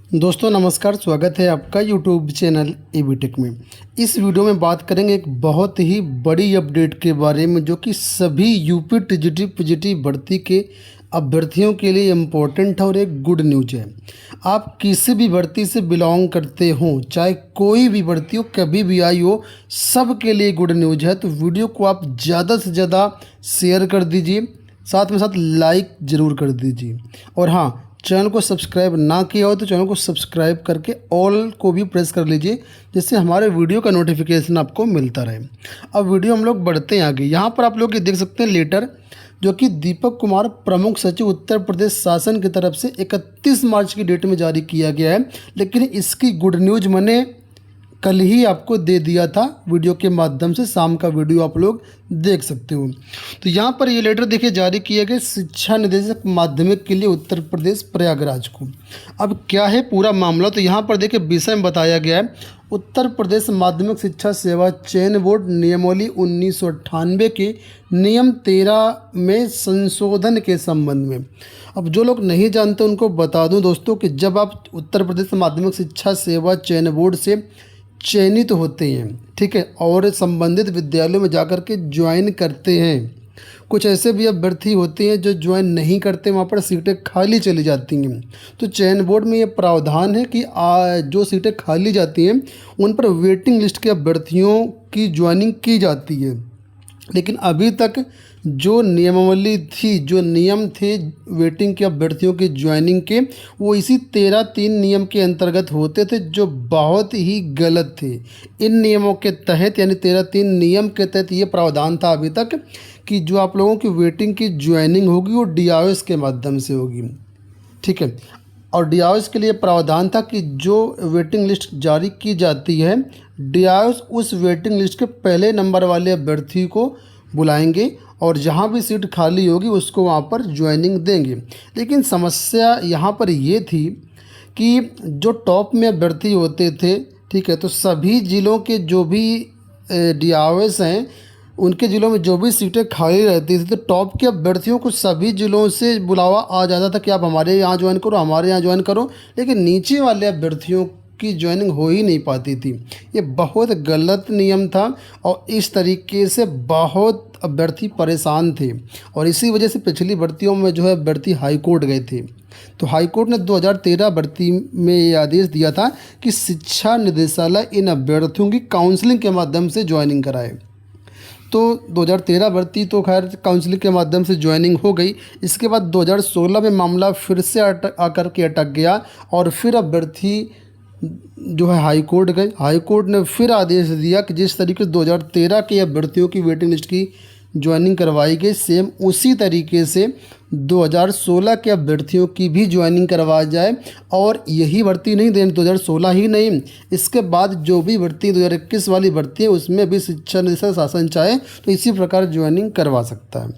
दोस्तों नमस्कार, स्वागत है आपका यूट्यूब चैनल एबीटेक में। इस वीडियो में बात करेंगे एक बहुत ही बड़ी अपडेट के बारे में जो कि सभी यूपी टीजीटी पीजीटी भर्ती के अभ्यर्थियों के लिए इम्पोर्टेंट है और एक गुड न्यूज है। आप किसी भी भर्ती से बिलोंग करते हो, चाहे कोई भी भर्ती हो, कभी भी आई हो, सब के लिए गुड न्यूज है। तो वीडियो को आप ज़्यादा से ज़्यादा शेयर कर दीजिए, साथ में साथ लाइक ज़रूर कर दीजिए। और हाँ, चैनल को सब्सक्राइब ना किया हो तो चैनल को सब्सक्राइब करके ऑल को भी प्रेस कर लीजिए, जिससे हमारे वीडियो का नोटिफिकेशन आपको मिलता रहे। अब वीडियो हम लोग बढ़ते हैं आगे। यहाँ पर आप लोग ये देख सकते हैं लेटर जो कि दीपक कुमार प्रमुख सचिव उत्तर प्रदेश शासन की तरफ से 31 मार्च की डेट में जारी किया गया है। लेकिन इसकी गुड न्यूज मैंने कल ही आपको दे दिया था वीडियो के माध्यम से, शाम का वीडियो आप लोग देख सकते हो। तो यहाँ पर ये लेटर देखिए जारी किया गया शिक्षा निदेशक माध्यमिक के लिए उत्तर प्रदेश प्रयागराज को। अब क्या है पूरा मामला, तो यहाँ पर देखिए विषय में बताया गया है उत्तर प्रदेश माध्यमिक शिक्षा सेवा चयन बोर्ड नियमावली 1998 के नियम 13 में संशोधन के संबंध में। अब जो लोग नहीं जानते उनको बता दूं दोस्तों कि जब आप उत्तर प्रदेश माध्यमिक शिक्षा सेवा चयन बोर्ड से चयनित होते हैं, ठीक है, और संबंधित विद्यालयों में जाकर के ज्वाइन करते हैं, कुछ ऐसे भी अभ्यर्थी होते हैं जो ज्वाइन नहीं करते, वहाँ पर सीटें खाली चली जाती हैं। तो चयन बोर्ड में ये प्रावधान है कि जो सीटें खाली जाती हैं उन पर वेटिंग लिस्ट के अभ्यर्थियों की ज्वाइनिंग की जाती है। लेकिन अभी तक जो नियमावली थी, जो नियम थे वेटिंग के अभ्यर्थियों की ज्वाइनिंग के, वो इसी 13(3) नियम के अंतर्गत होते थे, जो बहुत ही गलत थे। इन नियमों के तहत यानी 13(3) नियम के तहत ये प्रावधान था अभी तक कि जो आप लोगों की वेटिंग की ज्वाइनिंग होगी वो DIOS के माध्यम से होगी, ठीक है। और DIOS के लिए प्रावधान था कि जो वेटिंग लिस्ट जारी की जाती है, DIOS उस वेटिंग लिस्ट के पहले नंबर वाले अभ्यर्थी को बुलाएंगे और जहाँ भी सीट खाली होगी उसको वहाँ पर ज्वाइनिंग देंगे। लेकिन समस्या यहाँ पर ये थी कि जो टॉप में अभ्यर्थी होते थे, ठीक है, तो सभी ज़िलों के जो भी DIOS हैं उनके ज़िलों में जो भी सीटें खाली रहती थी, तो टॉप के अभ्यर्थियों को सभी ज़िलों से बुलावा आ जाता था कि आप हमारे यहाँ ज्वाइन करो, हमारे यहाँ ज्वाइन करो। लेकिन नीचे वाले अभ्यर्थियों की ज्वाइनिंग हो ही नहीं पाती थी। ये बहुत गलत नियम था और इस तरीके से बहुत अभ्यर्थी परेशान थे और इसी वजह से पिछली भर्तियों में जो है अभ्यर्थी हाई कोर्ट गए थे। तो हाई कोर्ट ने 2013 भर्ती में ये आदेश दिया था कि शिक्षा निदेशालय इन अभ्यर्थियों की काउंसलिंग के माध्यम से ज्वाइनिंग कराए। तो 2013 भर्ती तो खैर काउंसलिंग के माध्यम से ज्वाइनिंग हो गई। इसके बाद 2016 में मामला फिर से आकर के अटक गया और फिर अभ्यर्थी जो है हाई कोर्ट गए। हाई कोर्ट ने फिर आदेश दिया कि जिस तरीके से 2013 के अभ्यर्थियों की वेटिंग लिस्ट की ज्वाइनिंग करवाई गई, सेम उसी तरीके से 2016 के अभ्यर्थियों की भी ज्वाइनिंग करवाई जाए। और यही भर्ती नहीं, 2016 ही नहीं, इसके बाद जो भी भर्ती 2021 वाली भर्ती है उसमें भी शिक्षा निदेशालय शासन चाहे तो इसी प्रकार ज्वाइनिंग करवा सकता है,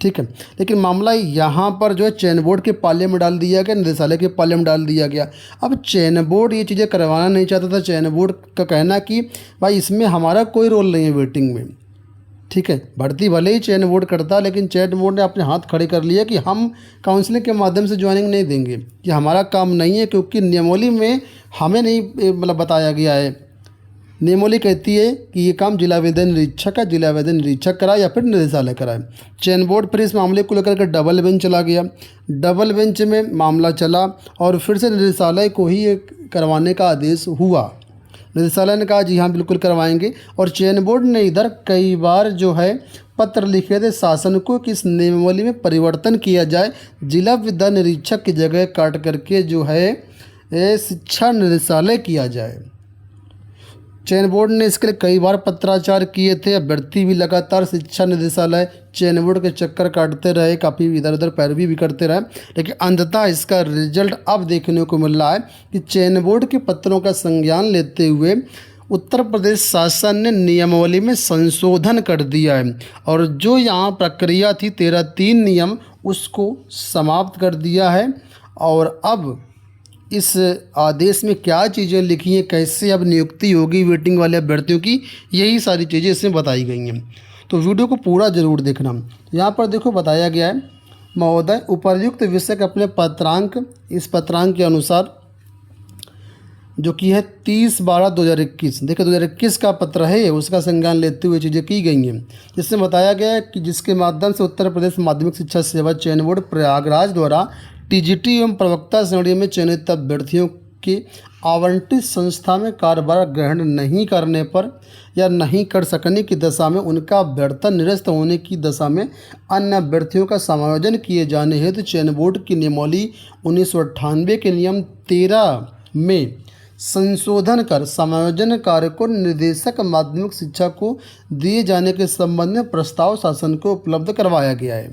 ठीक है। लेकिन मामला यहाँ पर जो है चयन बोर्ड के पाले में डाल दिया गया, निदेशालय के पाले में डाल दिया गया। अब चयन बोर्ड ये चीज़ें करवाना नहीं चाहता था। चयन बोर्ड का कहना कि भाई इसमें हमारा कोई रोल नहीं है वेटिंग में, ठीक है, भर्ती भले ही चयन बोर्ड करता, लेकिन चयन बोर्ड ने अपने हाथ खड़े कर लिए कि हम काउंसलिंग के माध्यम से ज्वाइनिंग नहीं देंगे, कि हमारा काम नहीं है, क्योंकि नियमावली में हमें नहीं मतलब बताया गया है। नियमावली कहती है कि ये काम जिला वेतन निरीक्षक का, जिला वेतन निरीक्षक कराए या फिर निदेशालय कराए। चयन बोर्ड फिर इस मामले को लेकर के डबल बेंच चला गया। डबल बेंच में मामला चला और फिर से निदेशालय को ही ये करवाने का आदेश हुआ। निदेशालय ने कहा जी हाँ बिल्कुल करवाएंगे। और चयन बोर्ड ने इधर कई बार जो है पत्र लिखे थे शासन को कि इस नियमावली में परिवर्तन किया जाए, जिला विद्या निरीक्षक की जगह काट करके जो है शिक्षा निदेशालय किया जाए। चयन बोर्ड ने इसके लिए कई बार पत्राचार किए थे। अभ्यर्थी भी लगातार शिक्षा निदेशालय चयन बोर्ड के चक्कर काटते रहे, काफ़ी इधर उधर पैरवी भी करते रहे। लेकिन अंततः इसका रिजल्ट अब देखने को मिल रहा है कि चयन बोर्ड के पत्रों का संज्ञान लेते हुए उत्तर प्रदेश शासन ने नियमावली में संशोधन कर दिया है और जो यहाँ प्रक्रिया थी 13(3) नियम, उसको समाप्त कर दिया है। और अब इस आदेश में क्या चीज़ें लिखी हैं, कैसे अब नियुक्ति होगी वेटिंग वाले अभ्यर्थियों की, यही सारी चीज़ें इसमें बताई गई हैं। तो वीडियो को पूरा ज़रूर देखना। यहाँ पर देखो बताया गया है, महोदय उपर्युक्त विषय के अपने पत्रांक, इस पत्रांक के अनुसार जो कि है 30/12/2021। देखिए 2021 का पत्र है, उसका संज्ञान लेते हुए चीज़ें की गई हैं, जिसमें बताया गया है कि जिसके माध्यम से उत्तर प्रदेश माध्यमिक शिक्षा सेवा चयन बोर्ड प्रयागराज द्वारा टीजीटी एवं प्रवक्ता श्रेणी में चयनित अभ्यर्थियों के आवंटित संस्था में कार्यभार ग्रहण नहीं करने पर या नहीं कर सकने की दशा में उनका अभ्यर्थन निरस्त होने की दशा में अन्य अभ्यर्थियों का समायोजन किए जाने हेतु चयन बोर्ड की नियमावली 1998 के नियम 13 में संशोधन कर समायोजन कार्य को निर्देशक माध्यमिक शिक्षा को दिए जाने के संबंध में प्रस्ताव शासन को उपलब्ध करवाया गया है।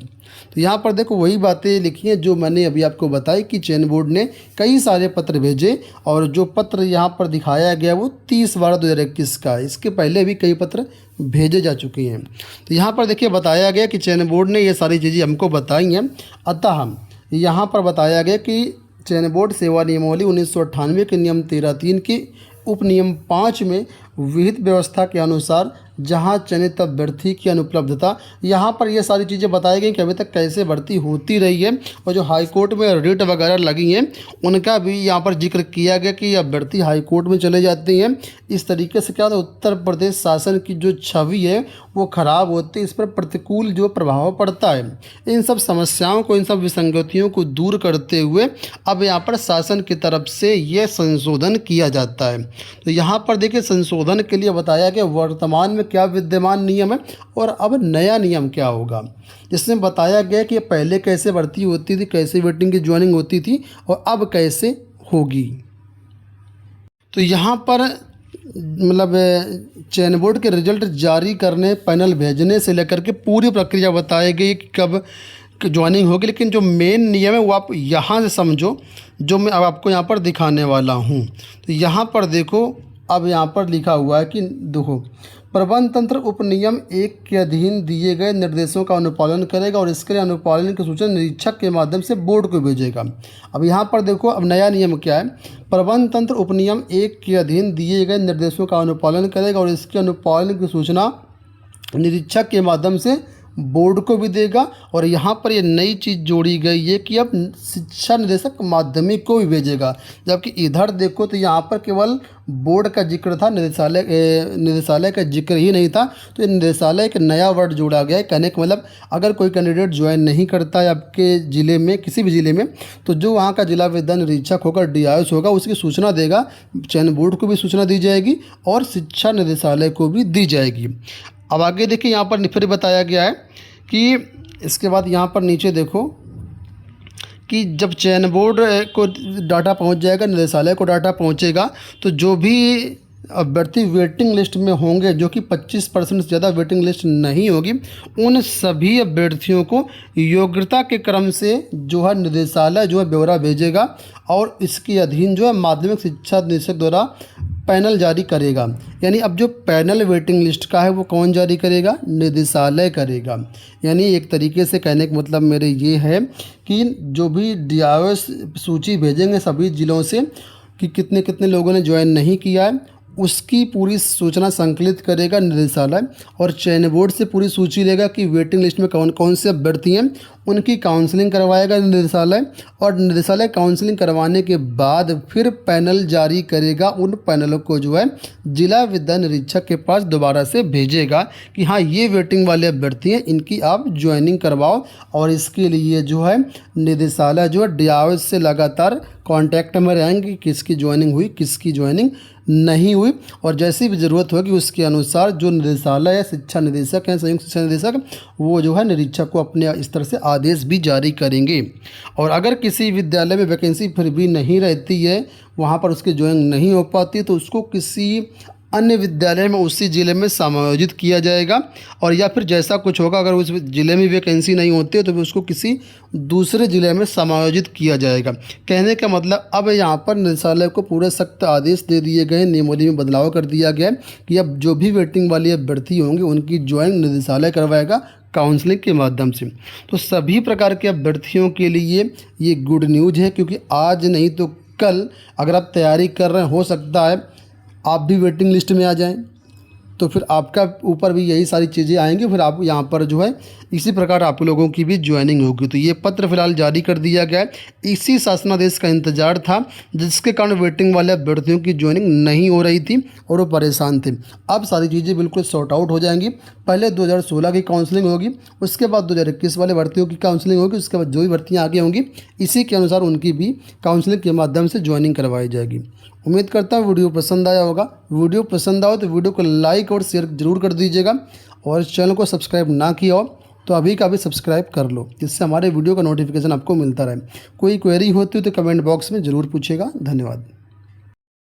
तो यहाँ पर देखो वही बातें लिखी हैं जो मैंने अभी आपको बताई कि चयन बोर्ड ने कई सारे पत्र भेजे, और जो पत्र यहाँ पर दिखाया गया वो 30/12/2021 का है। इसके पहले भी कई पत्र भेजे जा चुके हैं। तो यहाँ पर देखिए बताया गया कि चयन बोर्ड ने ये सारी चीज़ें हमको बताई हैं। अतः यहाँ पर बताया गया कि चयन बोर्ड सेवा नियमावली 1998 के नियम 13(3) के उपनियम 5 में विहित व्यवस्था के अनुसार जहां चयनित अभ्यर्थी की अनुपलब्धता, यहाँ पर ये सारी चीज़ें बताई गई कि अभी तक कैसे भर्ती होती रही है, और जो हाई कोर्ट में रिट वगैरह लगी हैं उनका भी यहाँ पर जिक्र किया गया कि अभ्यर्थी हाई कोर्ट में चले जाते हैं। इस तरीके से क्या होता है, उत्तर प्रदेश शासन की जो छवि है वो खराब होती है, इस पर प्रतिकूल जो प्रभाव पड़ता है। इन सब समस्याओं को, इन सब विसंगतियों को दूर करते हुए अब यहाँ पर शासन की तरफ से ये संशोधन किया जाता है। तो यहाँ पर देखिए संशोधन के लिए बताया गया वर्तमान में क्या विद्यमान नियम है और अब नया नियम क्या होगा, जिसमें बताया गया कि पहले कैसे भर्ती होती थी, कैसे वेटिंग की ज्वाइनिंग होती थी और अब कैसे होगी। तो यहाँ पर मतलब चयन बोर्ड के रिजल्ट जारी करने, पैनल भेजने से लेकर के पूरी प्रक्रिया बताई गई कि कब ज्वाइनिंग होगी। लेकिन जो मेन नियम है वो आप यहाँ से समझो, जो मैं अब आपको यहाँ पर दिखाने वाला हूँ। तो यहाँ पर देखो, अब यहाँ पर लिखा हुआ है कि देखो, प्रबंध तंत्र उपनियम 1 के अधीन दिए गए निर्देशों का अनुपालन करेगा और इसके लिए अनुपालन की सूचना निरीक्षक के माध्यम से बोर्ड को भेजेगा। अब यहाँ पर देखो, अब नया नियम क्या है, प्रबंध तंत्र उपनियम 1 के अधीन दिए गए निर्देशों का अनुपालन करेगा और इसके अनुपालन की सूचना निरीक्षक के माध्यम से बोर्ड को भी देगा। और यहाँ पर ये नई चीज़ जोड़ी गई है कि अब शिक्षा निदेशक माध्यमिक को भी भेजेगा, जबकि इधर देखो तो यहाँ पर केवल बोर्ड का जिक्र था, निदेशालय का जिक्र ही नहीं था। तो ये निदेशालय एक नया वर्ड जोड़ा गया है। कहने का मतलब अगर कोई कैंडिडेट ज्वाइन नहीं करता है आपके ज़िले में, किसी भी ज़िले में, तो जो वहाँ का जिला विद्यालय निरीक्षक होगा, DIS होगा, उसकी सूचना देगा। चयन बोर्ड को भी सूचना दी जाएगी और शिक्षा निदेशालय को भी दी जाएगी। अब आगे देखिए, यहाँ पर फिर बताया गया है कि इसके बाद यहाँ पर नीचे देखो कि जब चयन बोर्ड को डाटा पहुँच जाएगा, निदेशालय को डाटा पहुँचेगा, तो जो भी अभ्यर्थी वेटिंग लिस्ट में होंगे, जो कि 25% से ज़्यादा वेटिंग लिस्ट नहीं होगी, उन सभी अभ्यर्थियों को योग्यता के क्रम से जो है निदेशालय जो है ब्यौरा भेजेगा और इसके अधीन जो है माध्यमिक शिक्षा निदेशक द्वारा पैनल जारी करेगा। यानी अब जो पैनल वेटिंग लिस्ट का है वो कौन जारी करेगा, निदेशालय करेगा। यानी एक तरीके से कहने का मतलब मेरे ये है कि जो भी DIS सूची भेजेंगे सभी ज़िलों से कि कितने कितने लोगों ने ज्वाइन नहीं किया है, उसकी पूरी सूचना संकलित करेगा निदेशालय और चयन बोर्ड से पूरी सूची लेगा कि वेटिंग लिस्ट में कौन कौन से अभ्यर्थी हैं, उनकी काउंसलिंग करवाएगा निदेशालय और निदेशालय काउंसलिंग करवाने के बाद फिर पैनल जारी करेगा। उन पैनलों को जो है जिला विद्यालय निरीक्षक के पास दोबारा से भेजेगा कि हाँ ये वेटिंग वाले अभ्यर्थी हैं, इनकी आप ज्वाइनिंग करवाओ। और इसके लिए जो है निदेशालय जो है DIS से लगातार कांटेक्ट में रहेंगे, किसकी ज्वाइनिंग हुई, किसकी ज्वाइनिंग नहीं हुई, और जैसी भी ज़रूरत होगी उसके अनुसार जो निदेशालय या शिक्षा निदेशक हैं, संयुक्त शिक्षा निदेशक, वो जो है निरीक्षक को अपने स्तर से आदेश भी जारी करेंगे। और अगर किसी विद्यालय में वैकेंसी फिर भी नहीं रहती है, वहाँ पर उसकी ज्वाइनिंग नहीं हो पाती, तो उसको किसी अन्य विद्यालय में उसी ज़िले में समायोजित किया जाएगा। और या फिर जैसा कुछ होगा, अगर उस ज़िले में वैकेंसी नहीं होती है तो फिर उसको किसी दूसरे ज़िले में समायोजित किया जाएगा। कहने का मतलब अब यहाँ पर निदेशालय को पूरे सख्त आदेश दे दिए गए, नियमावली में बदलाव कर दिया गया है कि अब जो भी वेटिंग वाले अभ्यर्थी होंगे उनकी ज्वाइनिंग निदेशालय करवाएगा काउंसलिंग के माध्यम से। तो सभी प्रकार के अभ्यर्थियों के लिए ये गुड न्यूज़ है, क्योंकि आज नहीं तो कल अगर आप तैयारी कर रहे हैं, हो सकता है आप भी वेटिंग लिस्ट में आ जाएं। तो फिर आपका ऊपर भी यही सारी चीज़ें आएंगी, फिर आप यहाँ पर जो है इसी प्रकार आप लोगों की भी ज्वाइनिंग होगी। तो ये पत्र फिलहाल जारी कर दिया गया है। इसी शासनादेश का इंतजार था, जिसके कारण वेटिंग वाले अभ्यर्थियों की ज्वाइनिंग नहीं हो रही थी और वो परेशान थे। अब सारी चीज़ें बिल्कुल सॉर्ट आउट हो जाएंगी। पहले 2016 की काउंसलिंग होगी, उसके बाद 2021 वाले भर्तियों की काउंसलिंग होगी, उसके बाद जो भी भर्तियाँ आगे होंगी इसी के अनुसार उनकी भी काउंसलिंग के माध्यम से ज्वाइनिंग करवाई जाएगी। उम्मीद करता हूँ वीडियो पसंद आया होगा। वीडियो पसंद आओ तो वीडियो को लाइक और शेयर जरूर कर दीजिएगा, और चैनल को सब्सक्राइब ना किया हो तो अभी का भी सब्सक्राइब कर लो, जिससे हमारे वीडियो का नोटिफिकेशन आपको मिलता रहे। कोई क्वेरी होती हो तो कमेंट बॉक्स में ज़रूर पूछेगा। धन्यवाद।